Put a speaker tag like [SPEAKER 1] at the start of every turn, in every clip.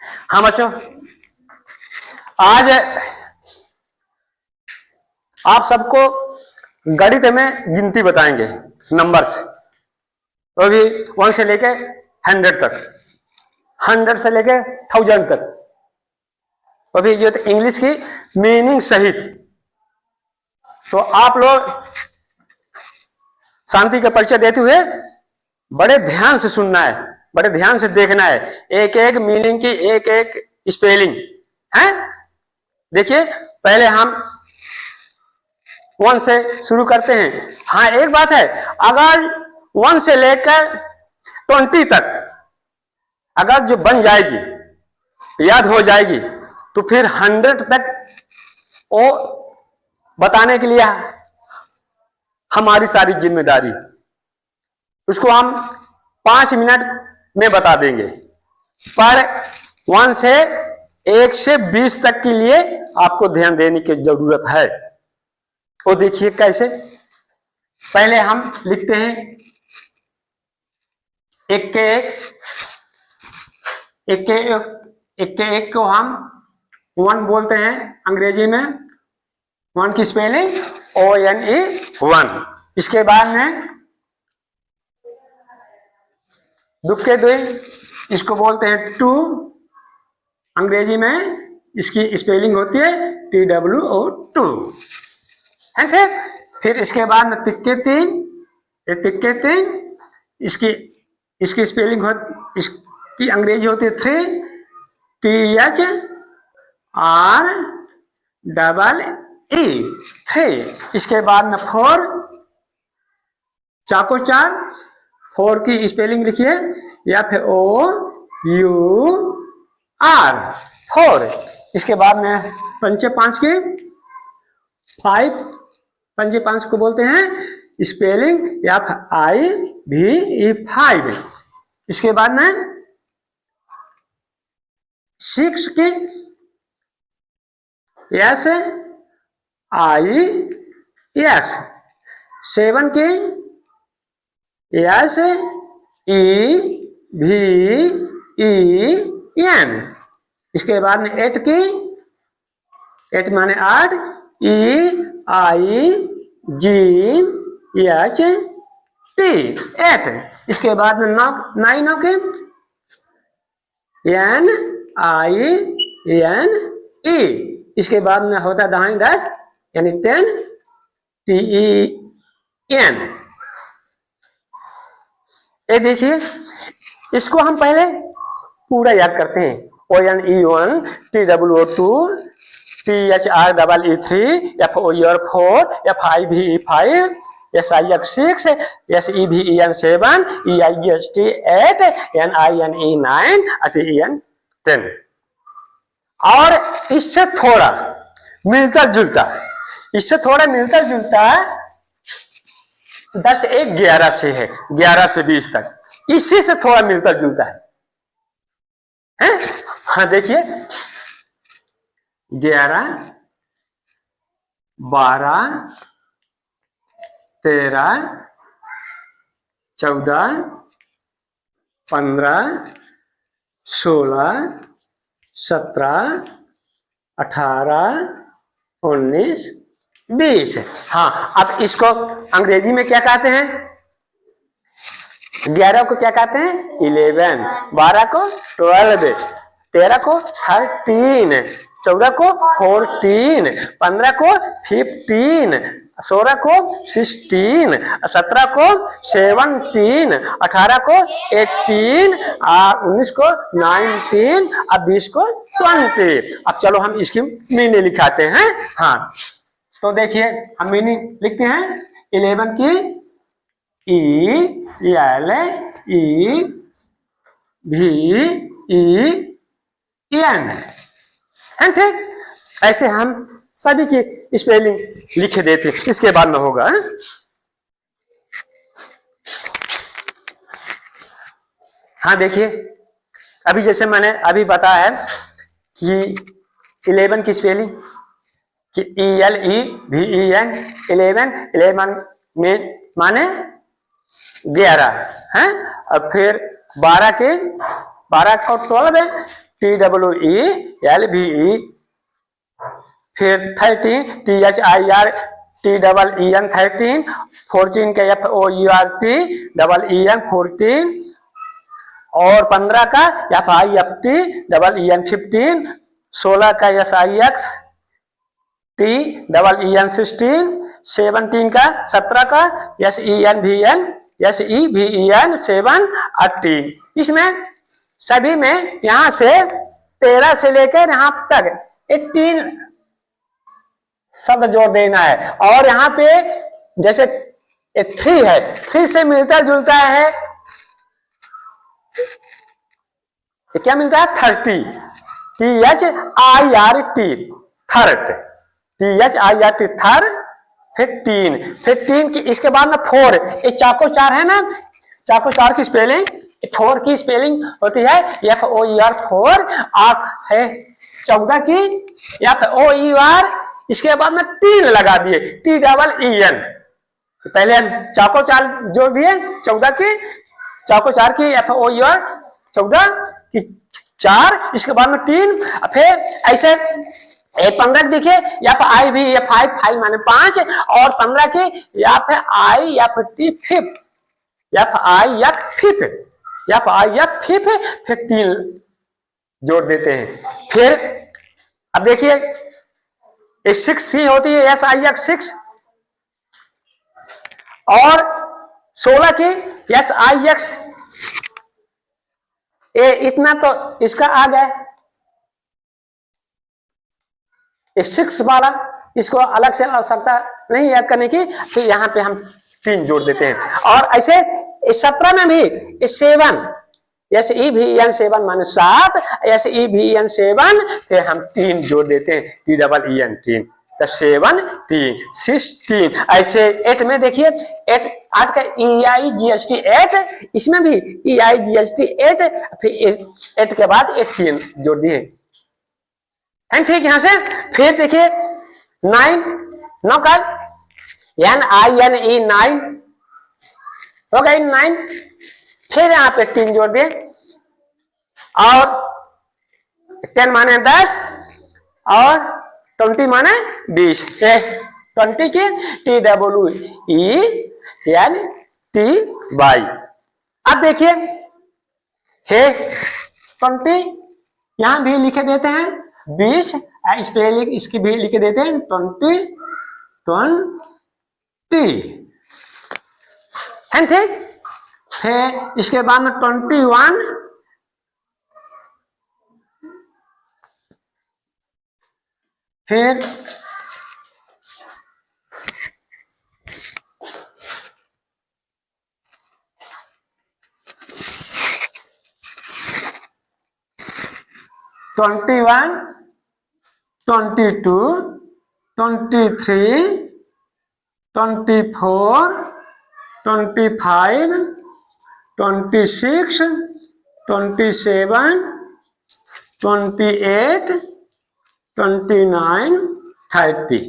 [SPEAKER 1] हाँ बच्चों, आज आप सबको गणित में गिनती बताएंगे, नंबर्स। तो भी 1 से लेके 100 तक, 100 से लेके 1000 तक। तो भी ये तो इंग्लिश की मीनिंग सहित। तो आप लोग शांति का परिचय देते हुए बड़े ध्यान से सुनना है, बड़े ध्यान से देखना है, एक एक मीनिंग की एक एक स्पेलिंग है। देखिए, पहले हम 1 से शुरू करते हैं। हाँ, एक बात है, अगर 1 से लेकर 20 तक अगर जो बन जाएगी, याद हो जाएगी, तो फिर 100 तक वो बताने के लिए हमारी सारी जिम्मेदारी। उसको हम 5 मिनट में बता देंगे। पर 1 से 1 से 20 तक के लिए आपको ध्यान देने की जरूरत है। तो देखिए कैसे। पहले हम लिखते हैं एक के एक को हम 1 बोलते हैं अंग्रेजी में। 1 की स्पेलिंग ONE 1। इसके बाद में 2 के 2, इसको बोलते हैं 2। अंग्रेजी में इसकी स्पेलिंग होती है TWO2 है। फिर इसके बाद में 3 के 3, इसकी स्पेलिंग इसकी अंग्रेजी होती है 3, THREE 3। इसके बाद में 4, चाको 4, 4 की स्पेलिंग लिखिए FOUR 4। इसके बाद में 5 की 5, 5 को बोलते हैं स्पेलिंग FIVE 5। इसके बाद में 6 की SIES, 7 की SEVEN। इसके बाद में 8 की 8 माने 8 EIGHT 8। इसके बाद में 9 के NINE। इसके बाद में होता है 10 यानी 10 TEN। ये देखिए, इसको हम पहले पूरा याद करते हैं। ONE1, TWO2, THREE 3, FOUR 4, FIVE 5, SIF 6, SEVEN 7, EIGHT 8, NINE 9, TEN 10। और इससे थोड़ा मिलता जुलता 10 1 11 से है, 11 से 20 तक। इसी से थोड़ा मिलता जुलता है? हाँ देखिए, 11, 12, 13, 14, 15, 16, 17, 18, 19, 20। हाँ, अब इसको अंग्रेजी में क्या कहते हैं? 11 को क्या कहते हैं? 11, 12 को 12, 13 को 13, 14 को 14, 15 को 15, 16 को 16, 17 को 17, 18 को 18, 19 को 19, अब 20 को 20। अब चलो हम इसकी मीनिंग लिखाते हैं। हाँ, तो देखिए, हम मीनिंग लिखते हैं। 11 की ELEVEN है। ठीक, ऐसे हम सभी की स्पेलिंग लिखे देते। इसके बाद में होगा हाँ देखिए, अभी जैसे मैंने अभी बताया है कि 11 की स्पेलिंग कि ELEVEN 11 में माने 11 है। अब फिर 12 को 12 है, TEELVE, फिर 13 THIRTEEN 13, 14 का FOURTEEN 14, और 15 का FIFTEEN 15, 16 का SIXTEEN 16, 17 का 17 का SEVEN 7 18। इसमें सभी में यहां से 13 से लेकर यहां तक 18 शब्द जोड़ देना है। और यहाँ पे जैसे 3 है, 3 से मिलता जुलता है, क्या मिलता है? 30, THIRT, थर्ट, THIRT थर्ट, 15 की इसके बाद में 4, ये चाको 4 है ना, चाको 4 की स्पेलिंग, 4 की स्पेलिंग होती है FOUR 4, आप है 14 की FOUR, इसके बाद में 3 लगा दिए TEEN, पहले हम चाको 4 जोड़ दिए 14 की, चाको 4 की FOUR 14 की 4, इसके बाद में 3, फिर ऐसे 15 देखिए FIV माने 5, और 15 की FIF, फिर 3 जोड़ देते हैं। फिर अब देखिए 6C होती है SIX, और 16 की SIX, ये इतना तो इसका आ गया। 6 वाला इसको अलग से आवश्यकता नहीं याद करने की, फिर यहाँ पे हम 3 जोड़ देते हैं। और ऐसे 17 में भी 7 SEVEN 7 माने 7, SEVEN 7, फिर हम 3 जोड़ देते हैं TEEN 3, 7 3 16। ऐसे 8 में देखिए 8 का EIGHT 8, इसमें भी EIGHT 8, फिर 8 के बाद 18 जोड़ दिए हैं, ठीक। यहां से फिर देखिए 9 का NINE 9 हो गई 9, फिर यहां पे 3 जोड़ दिए, और 10 माने 10, और 20 माने 20, 20 की TEENTY। अब देखिए हे 20 यहां भी लिखे देते हैं, 20 स्पेलिंग इसकी भी लिखे देते हैं 20 है, ठीक। फिर इसके बाद में 21, फिर 21, 22, 23, 24, 25, 26, 27, 28, 29, 30।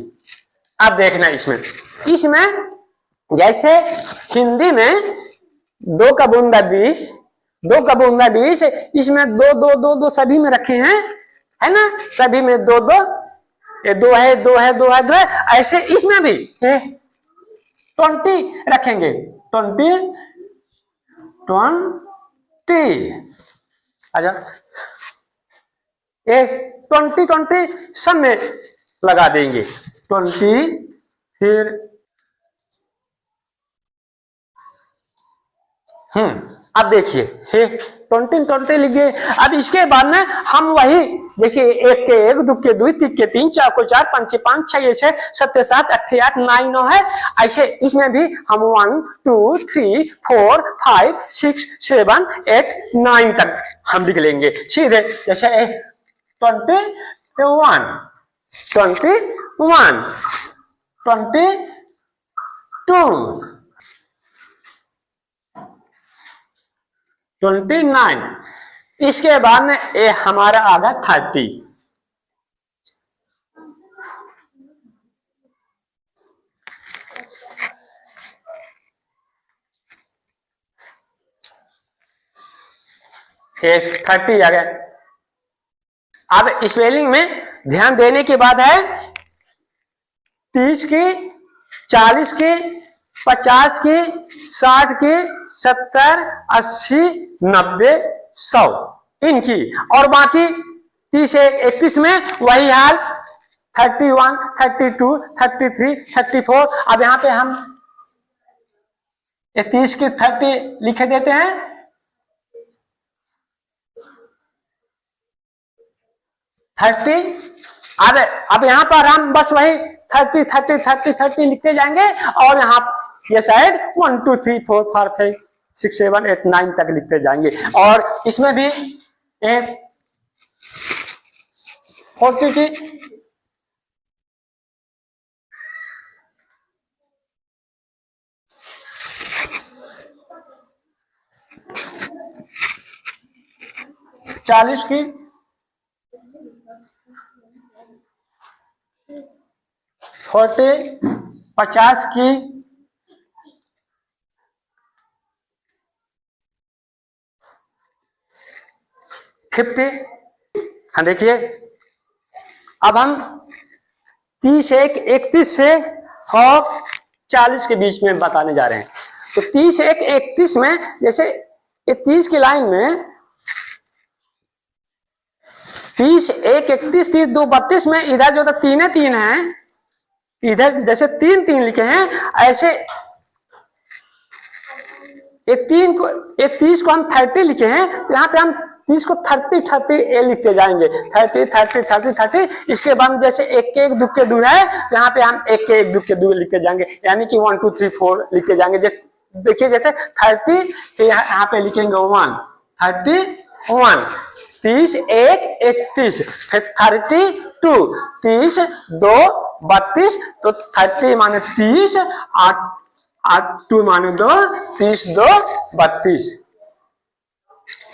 [SPEAKER 1] अब देखना इसमें जैसे हिंदी में 2 का बूंदा 20, 2 का बूंदा 20, इसमें 2 2 2 2 सभी में रखे हैं, है ना, सभी में 2 2, ये 2 है 2 है 2 है 2 है, ऐसे इसमें भी 20 रखेंगे, 20 अच्छा, ये 20 सब में लगा देंगे 20, फिर अब देखिए 20 लिखिए। अब इसके बाद में हम वही जैसे 1 के 1, 2 के 2, 3 के 3, 4 को 4, 5 के 5, 6 के 6, 7 के 7, 8 के 8, 9 9 है, ऐसे इसमें भी हम 1 2 3 4 5 6 7 8 9 तक हम लिख लेंगे सीधे। जैसे 21 22 29, इसके बाद में ये हमारा आ गया 30। एक 30 आ गया, अब स्पेलिंग में ध्यान देने की बात है 30 की, 40 की, 50 की, 60 की, 70, 80, 90, 100 इनकी, और बाकी 30 से 31 में वही हाल 31, 32, 33, 34। अब यहां पे हम 30 की 30 लिखे देते हैं, 30। अब यहां पर हम बस वही 30, 30, 30, 30 लिखते जाएंगे, और यहाँ ये साइड 1, 2, 3, 4, 5, 6, 7, 8, 9 तक लिखते जाएंगे। और इसमें भी 40 की 40 की 40, 50 की 50। हाँ देखिए, अब हम 30, 31 से और 40 के बीच में बताने जा रहे हैं। तो 30, 31 में जैसे 30 की लाइन में 30, 31, 30, 2, 32 में इधर जो 3 3 है, इधर जैसे 3 3 लिखे हैं, ऐसे ये 30 को हम 30 लिखे हैं, तो यहाँ पे हम 30 को 30, 30 ए लिखते जाएंगे, 30, 30, 30, 30। इसके बाद जैसे एक के एक दुख के दूर है, तो यहाँ पे हम एक के एक दुख के दूर लिखते जाएंगे, यानी कि 1, 2, 3, 4 लिखते जाएंगे। देखिए जैसे 30, तो यहाँ पे लिखेंगे 1, 31, 30, 1, 31, फिर 32, 30, 2, 32, तो 30 माने 30, 8 2 माने 2, 30, 2, 32,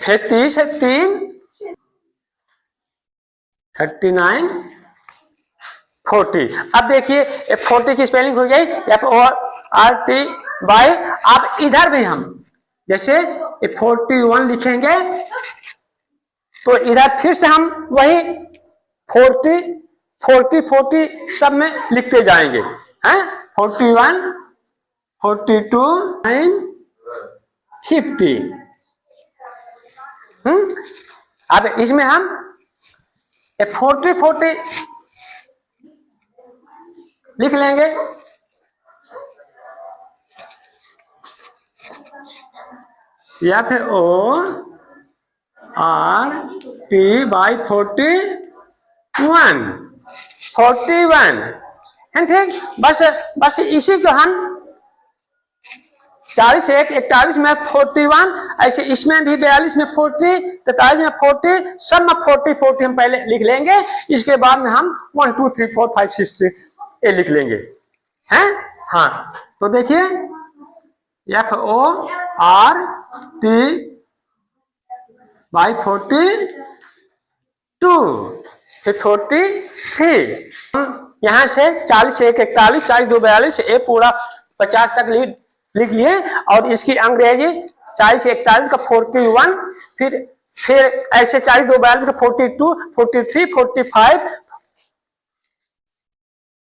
[SPEAKER 1] फिर 30 है 3, 39, 40। अब देखिए 40 की स्पेलिंग हो गई FORT बाई। अब इधर भी हम जैसे 41 लिखेंगे, तो इधर फिर से हम वही 40, 40, 40 सब में लिखते जाएंगे, हैं 41, 42, 50। अब इसमें हम 40, 40 लिख लेंगे, या फिर ORT बाई 41, 41 है ठीक। बस इसी को हम 40 से 41 में 41, ऐसे इसमें भी 42 में 40, 43 में 40, सब में 40, 40 हम पहले लिख लेंगे। इसके बाद में हम 1, 2, 3, 4, 5, 6 ए लिख लेंगे, हैं। हाँ तो देखिए FORT बाई 42, फिर 43। यहां से 40 से 41, 40, 2, 42 ए पूरा 50 तक लिख लिए, और इसकी अंग्रेजी 40 से 41 का 41, फिर ऐसे 40, 2, 42 का 42, 43, 45,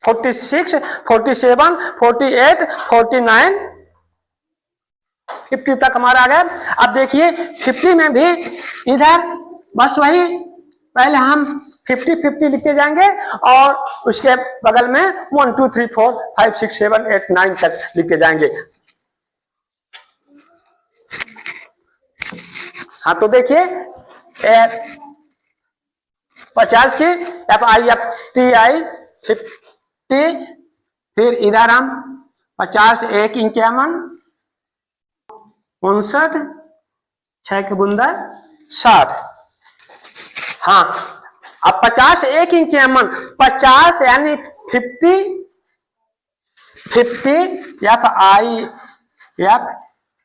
[SPEAKER 1] 46, 47, 48, 49, 50 तक हमारा आ गया। अब देखिए 50 में भी इधर बस वही पहले हम 50, 50 लिखते जाएंगे, और उसके बगल में 1, 2, 3, 4, 5, 6, 7, 8, 9 तक लिखते जाएंगे। हाँ तो देखिए 50 की FIFTI 50, फिर इधर हम 50, 1, 51, 59, 6 के बुंदा 60। हाँ अब 50, 1, 51, 50 यानी 50, 50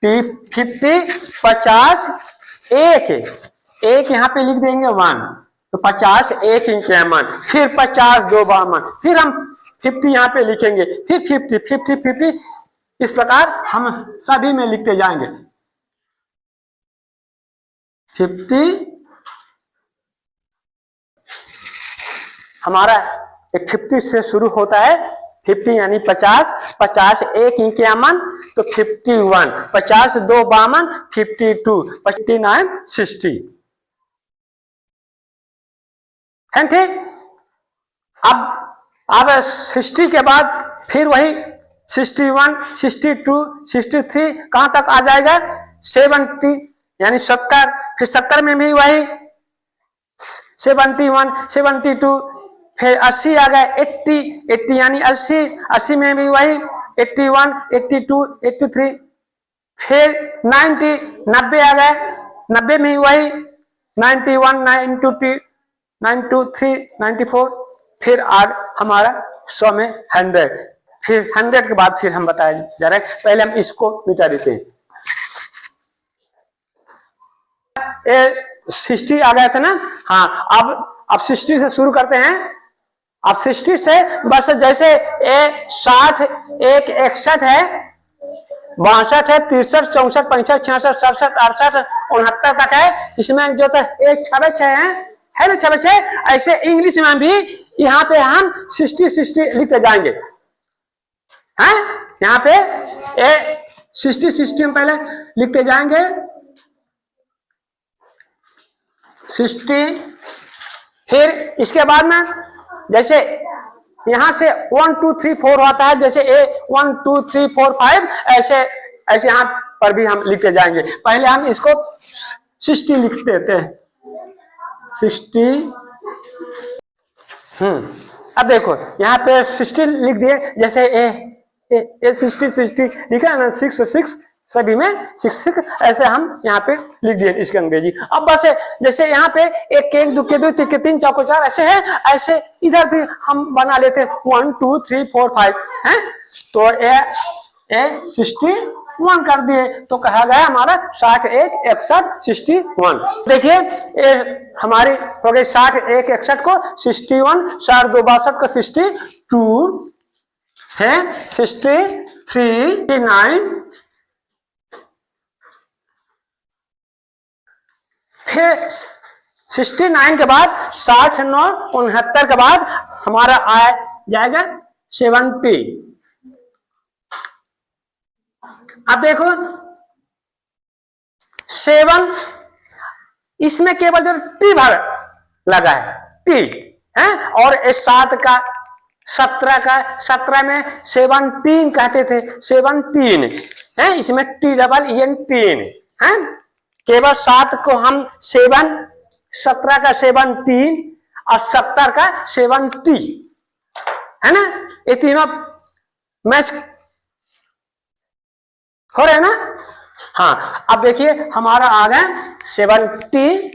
[SPEAKER 1] FIFT 50, 1 यहाँ पे लिख देंगे 1, तो 50, 1, 51, फिर 50, 2, 52, फिर हम 50 यहाँ पे लिखेंगे, फिर 50, 50, 50, इस प्रकार हम सभी में लिखते जाएंगे। 50, हमारा 50 से शुरू होता है। 50 यानी 50, 50 एक इक्यावन तो 51, 50 दो 52, 52, 59, 60 है ठीक। अब 60 के बाद फिर वही 61, 62, 63 कहां तक आ जाएगा 70 यानी 70, फिर 70 में भी वही 71, 72, फिर 80 आ गए 80, 80 यानी 80, 80 में भी वही 81, 82, 83, फिर 90, 90 आ गए 90 में वही 91, 92, 93, 94, फिर आग हमारा 100 में 100, फिर 100 के बाद फिर हम बताए जा रहे हैं। पहले हम इसको मिटा देते हैं। ये 60 आ गया था ना। हाँ, अब 60 से शुरू करते हैं। अब 60 से बस जैसे 60, 61 है, 62 है, 63, 64, 65, 66, 67, 68, 69 तक है। इसमें जो एक 6 है ना 6, ऐसे इंग्लिश में भी यहाँ पे हम 60 60 लिखते जाएंगे। हैं यहाँ पे 60 60 हम पहले लिखते जाएंगे 60, फिर इसके बाद में जैसे यहां से 1 2 3 4 होता है, जैसे 1 2 3 4 5 ऐसे ऐसे यहां पर भी हम लिखते जाएंगे। पहले हम इसको 60 लिख देते हैं 60। अब देखो यहाँ पे 60 लिख दिए, जैसे ए 60 60 लिखा है ना 6 6 सभी में 6 6 ऐसे हम यहाँ पे लिख दिए इसके अंग्रेजी। अब बस जैसे यहाँ पे एक 1 2 2 3 3 4 4 ऐसे है, ऐसे इधर भी हम बना लेते हैं 1 2 3 4 5 है। तो ए 61 कर दिए तो कहा गया हमारा 61 61 61। देखिए हमारी हो गई 61 61 को 61, 60 2 62 को 62 है, 63 69, फिर 69 के बाद 60 9 69 के बाद हमारा आ जाएगा 70। अब देखो 7, इसमें केवल जो टी भर लगा है टी है, और 7 का 17 का 17 में 17 कहते थे 17 है, इसमें टी डबल एन 3 है। केवल 7 को हम 7, 17 का 17 और 70 का 70 है ना, ये तीनों मैच हो रहे हैं ना। हाँ, अब देखिए हमारा आ गया 70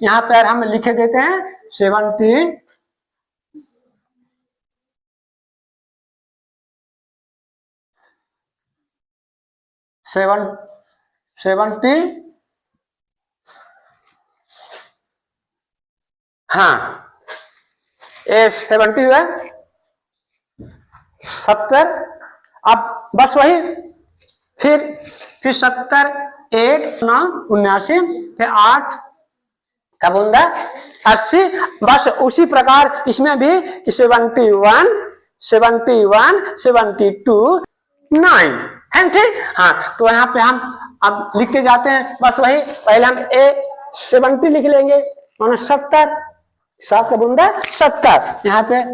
[SPEAKER 1] यहां पर हम लिखे देते हैं 70 70। हाँ, ये 70 हुआ 70। अब बस वही फिर 70 1 9 79, फिर 8 का बूंदा 80। बस उसी प्रकार इसमें भी 71 71 72 9 है ठीक। हाँ, तो यहाँ पे हम अब लिखते जाते हैं बस वही। पहले हम 70 लिख लेंगे मानो 70, 7 का बूंदा 70, यहाँ पे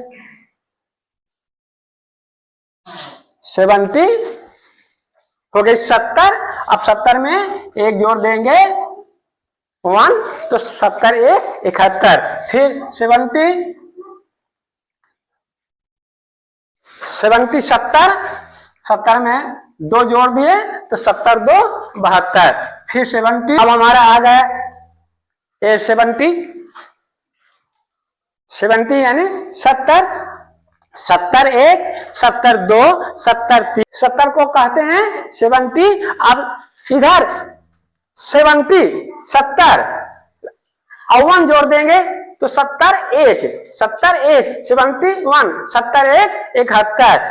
[SPEAKER 1] 70 हो गई 70। अब 70 में एक जोड़ देंगे 1 तो 70 1 71, फिर 70 70 में 2 जोड़ दिए तो 70 2 72, फिर 70। अब हमारा आ गया 70 यानी 70 70 1 70 2 70 3, 70 को कहते हैं 70। अब इधर 70 और 1 जोड़ देंगे तो 70 1 71 70 1 71,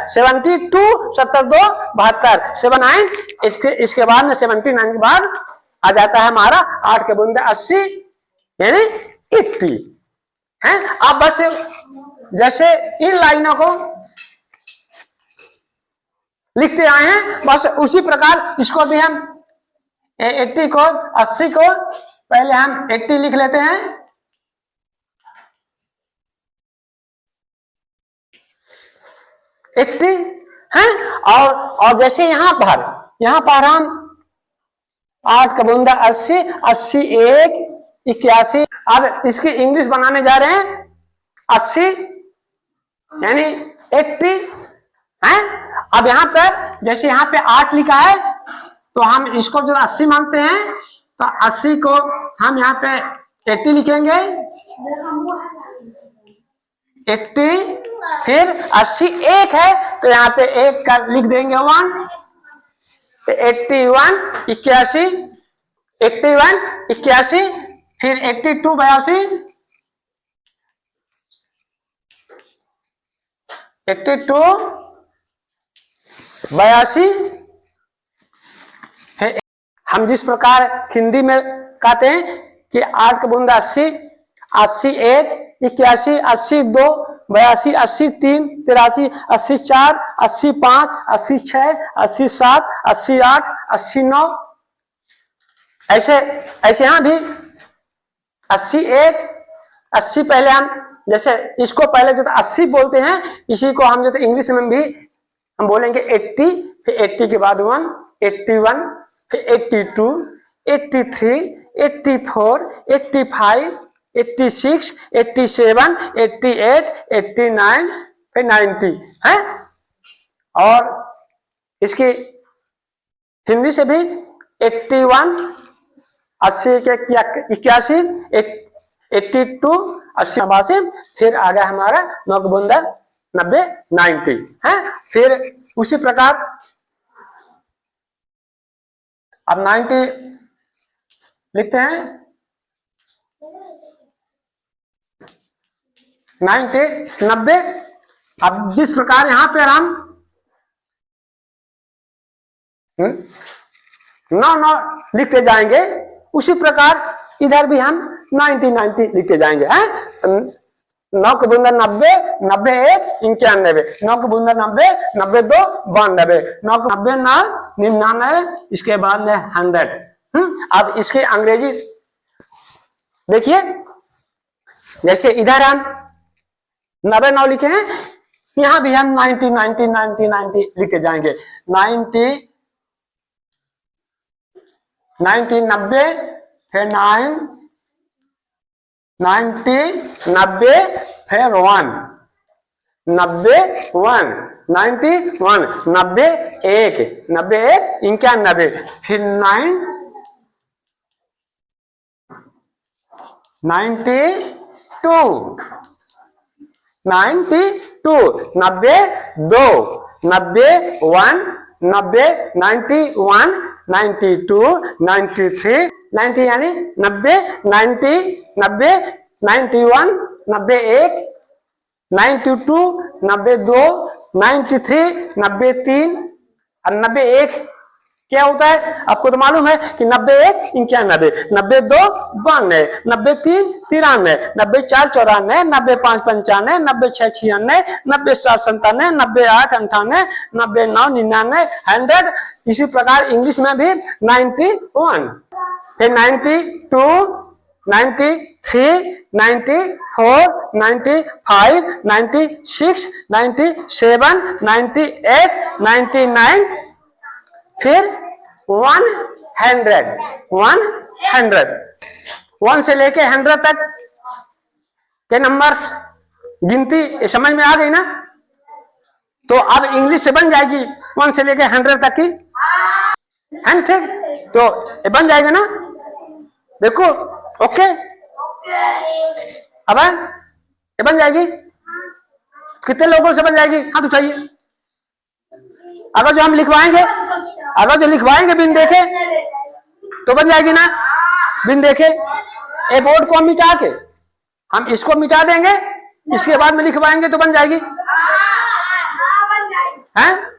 [SPEAKER 1] 72 70 2 72, 79। इसके बाद में 79 के बाद आ जाता है हमारा 8 के बूंदे 80 यानी 80 हैं। आप बस जैसे इन लाइनों को लिखते आए हैं, बस उसी प्रकार इसको भी हम 80 को 80 को पहले हम 80 लिख लेते हैं, 80 है। और जैसे यहां पर हम 8 का बूंदा 80, 80 1 81। अब इसकी इंग्लिश बनाने जा रहे हैं 80 यानी 80 है। अब यहां पर जैसे यहां पे 8 लिखा है तो हम इसको जो 80 मानते हैं तो 80 को हम यहाँ पे 80 लिखेंगे, 80 फिर 80 1 है तो यहाँ पे 1 का लिख देंगे 1, 81 81, 81 81 फिर 82 82, 82 82। हम जिस प्रकार हिंदी में कहते हैं कि 8 का बूंदा 80, 80 1 81, 80 2 82, 80 3 83, 80 4 80 5, 80 6 80 7, 80 8 80 9। ऐसे यहां भी 80 1 80 पहले हम जैसे इसको पहले जो 80 बोलते हैं, इसी को हम जो इंग्लिश में भी हम बोलेंगे 80, फिर 80 के बाद 1 81 फिर 82 83 84 85 86 87 88 89 फिर 90 है। और इसकी हिंदी से भी 81 80 के 81 82 80 82 फिर आ गया हमारा 9 का बूंदा 90 90 है। फिर उसी प्रकार अब 90 लिखते हैं, 90 90। अब जिस प्रकार यहां पर हम 9 लिखते जाएंगे, उसी प्रकार इधर भी हम 90 90 लिखते जाएंगे हैं। 9 का बूंदा 90 90 1 91, 9 का बूंदा 90 90 2 92, 9 का 90 9 99, इसके बाद में 100। अब इसके अंग्रेजी देखिए, जैसे इधर हम 90 9 लिखे हैं, यहां भी हम 90 90 90 90 लिखते जाएंगे। 90 90 90 फिर 9 90 90 फिर 1 90 1 91 90 1 90 1 91 फिर 9 92 92 90 2 90 1 90 91 92 93 90 यानी 90 90 90 91 91 92 92 93 93 और 91 क्या होता है आपको तो मालूम है कि 91 91 92 92 93 93 94 94 95 95 96 96 97 97 98 98 99 99 100। इसी प्रकार इंग्लिश में भी 91 फिर 92 93 94 95 96 97 98 99 फिर 100 1 से लेके 100 तक के नंबर गिनती समझ में आ गई ना। तो अब इंग्लिश से बन जाएगी 1 से लेके 100 तक की है, ठीक। तो ये बन जाएगा ना, देखो। ओके अब ये बन जाएगी। कितने लोगों से बन जाएगी हाथ उठाइए। अगर जो हम लिखवाएंगे, अगर जो लिखवाएंगे बिन देखे तो बन जाएगी ना, बिन देखे। ए बोर्ड को हम मिटा के हम इसको मिटा देंगे, इसके बाद में लिखवाएंगे तो बन जाएगी, हैं?